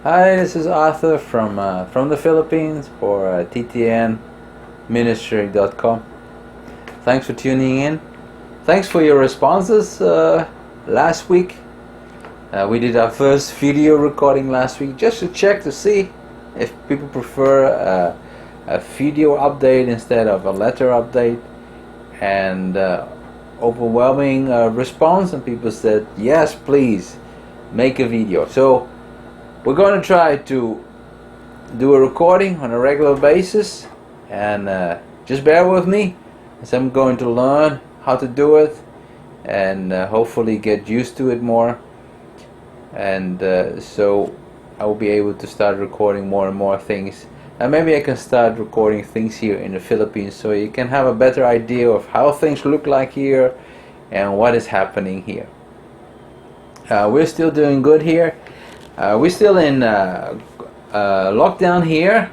Hi, this is Arthur from the Philippines for TTN Ministry.com. Thanks for tuning in. Thanks for your responses last week. We did our first video recording last week just to check to see if people prefer a video update instead of a letter update, and overwhelming response, and people said yes, please make a video. So we're going to try to do a recording on a regular basis, and just bear with me as I'm going to learn how to do it and hopefully get used to it more, and so I will be able to start recording more and more things, and maybe I can start recording things here in the Philippines so you can have a better idea of how things look like here and what is happening here. We're still doing good here. We're still in lockdown here.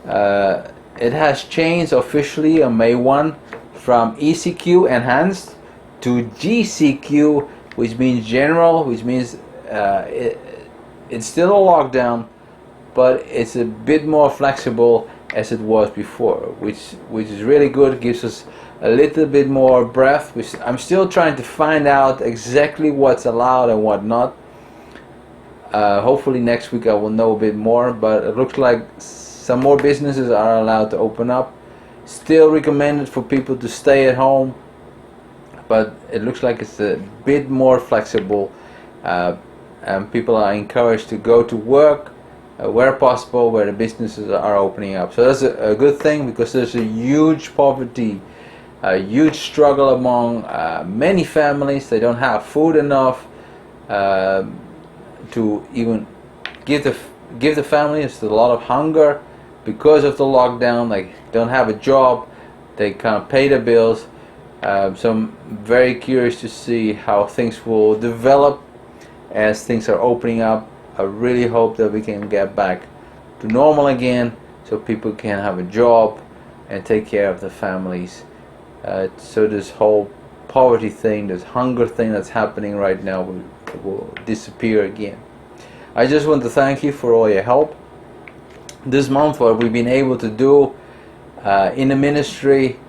It has changed officially on May 1 from ECQ enhanced to GCQ, which means general, which means it's still a lockdown, but it's a bit more flexible as it was before, which is really good. It gives us a little bit more breath, which I'm still trying to find out exactly what's allowed and what not. Hopefully next week I will know a bit more, but it looks like some more businesses are allowed to open up. Still recommended for people to stay at home, but it looks like it's a bit more flexible, and people are encouraged to go to work where possible, where the businesses are opening up. So that's a good thing, because there's a huge poverty, a huge struggle among many families. They don't have food enough to even give the families. A lot of hunger because of the lockdown. They don't have a job, they can't pay the bills. So I'm very curious to see how things will develop as things are opening up. I really hope that we can get back to normal again, so people can have a job and take care of the families. So this whole poverty thing, this hunger thing that's happening right now will disappear again. I just want to thank you for all your help this month. What we've been able to do in the ministry,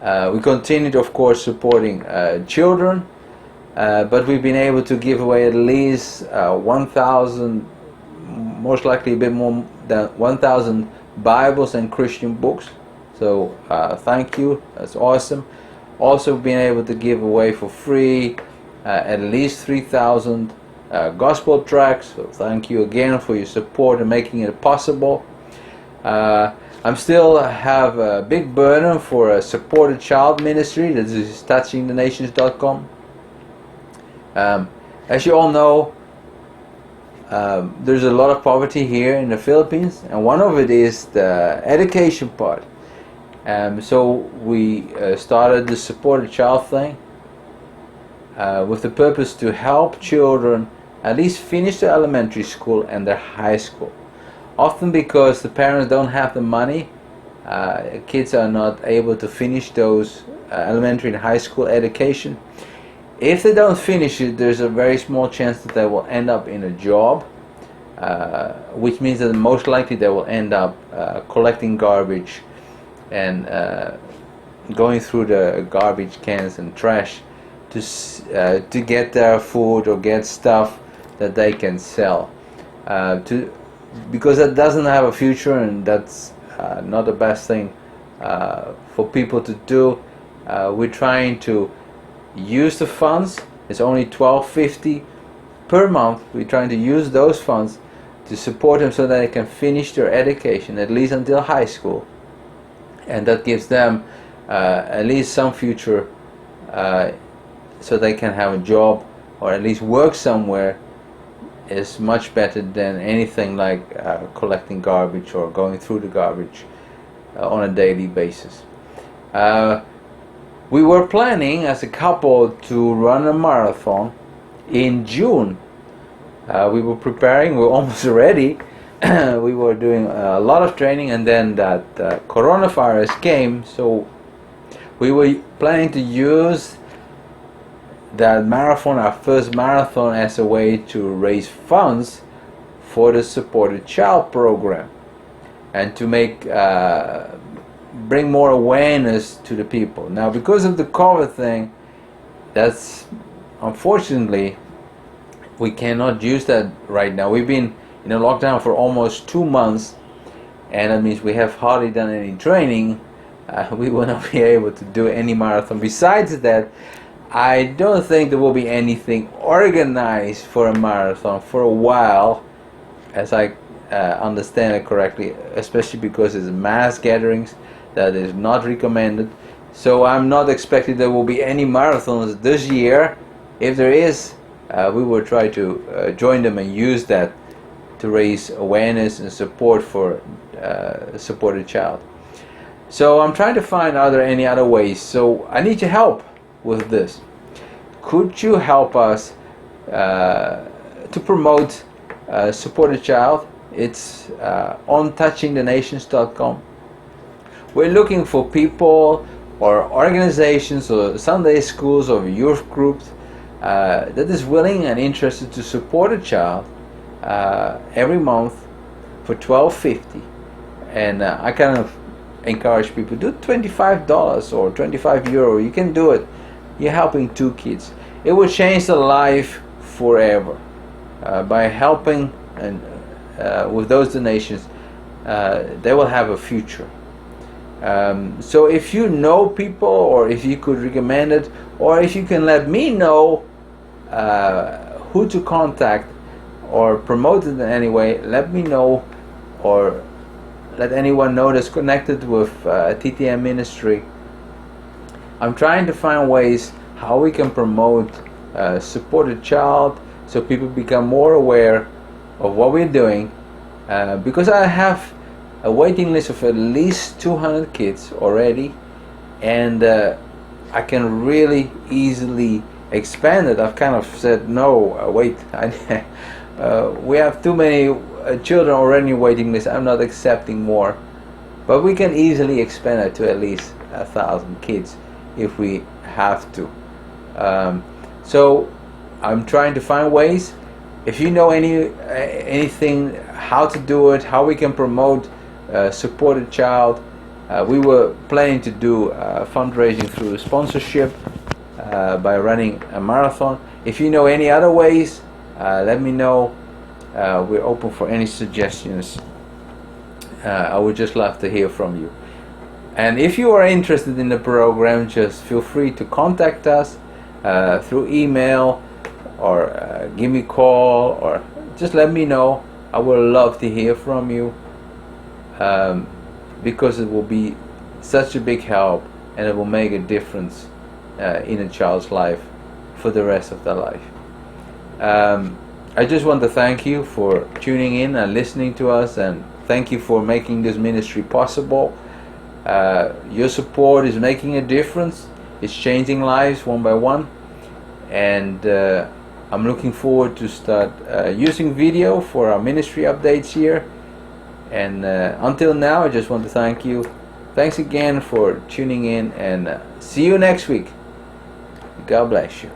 we continued, of course, supporting children, but we've been able to give away at least 1,000, most likely a bit more than 1,000 Bibles and Christian books. So thank you, that's awesome. Also been able to give away for free at least 3,000 gospel tracts. So thank you again for your support and making it possible. I'm still have a big burden for a supported child ministry. That is touchingthenations.com. As you all know, there's a lot of poverty here in the Philippines, and one of it is the education part. So we started the supported child thing with the purpose to help children at least finish their elementary school and their high school. Often because the parents don't have the money, kids are not able to finish those elementary and high school education. If they don't finish it, there's a very small chance that they will end up in a job, which means that most likely they will end up collecting garbage and going through the garbage cans and trash to get their food or get stuff that they can sell, because that doesn't have a future, and that's not the best thing for people to do. We're trying to use the funds. It's only $12.50 per month. We're trying to use those funds to support them so that they can finish their education at least until high school, and that gives them at least some future, so they can have a job or at least work somewhere. Is much better than anything like collecting garbage or going through the garbage on a daily basis. We were planning as a couple to run a marathon in June. We were preparing, we were almost ready. We were doing a lot of training, and then that coronavirus came, so we were planning to use that marathon, our first marathon, as a way to raise funds for the Supported Child program, and to make bring more awareness to the people. Now, because of the COVID thing, that's unfortunately we cannot use that right now. We've been in a lockdown for almost 2 months, and that means we have hardly done any training. We will not be able to do any marathon. Besides that, I don't think there will be anything organized for a marathon for a while, as I understand it correctly, especially because it's mass gatherings that is not recommended. So I'm not expecting there will be any marathons this year. If there is, we will try to join them and use that to raise awareness and support for Supported Child. So I'm trying to find, are there any other ways? So I need your help with this. Could you help us to promote Supported Child? It's on touchingthenations.com. We're looking for people or organizations or Sunday schools or youth groups that is willing and interested to support a child every month for $12.50. And I kind of encourage people, do $25 or €25. You can do it. You're helping 2 kids. It will change their life forever by helping, and with those donations they will have a future. So if you know people, or if you could recommend it, or if you can let me know who to contact or promote it in any way, let me know, or let anyone know that's connected with TTN ministry. I'm trying to find ways how we can promote Supported Child, so people become more aware of what we're doing, because I have a waiting list of at least 200 kids already, and I can really easily expand it. I've kind of said no, wait, we have too many children already in waiting list. I'm not accepting more, but we can easily expand it to at least 1,000 kids if we have to. So I'm trying to find ways. If you know anything, how to do it, how we can promote Supported Child, we were planning to do fundraising through sponsorship by running a marathon. If you know any other ways, let me know. We're open for any suggestions. I would just love to hear from you. And if you are interested in the program, just feel free to contact us through email, or give me a call, or just let me know. I would love to hear from you, because it will be such a big help, and it will make a difference in a child's life for the rest of their life. I just want to thank you for tuning in and listening to us, and thank you for making this ministry possible. Your support is making a difference. It's changing lives one by one, and I'm looking forward to start using video for our ministry updates here. And until now, I just want to thank you. Thanks again for tuning in, and see you next week. God bless you.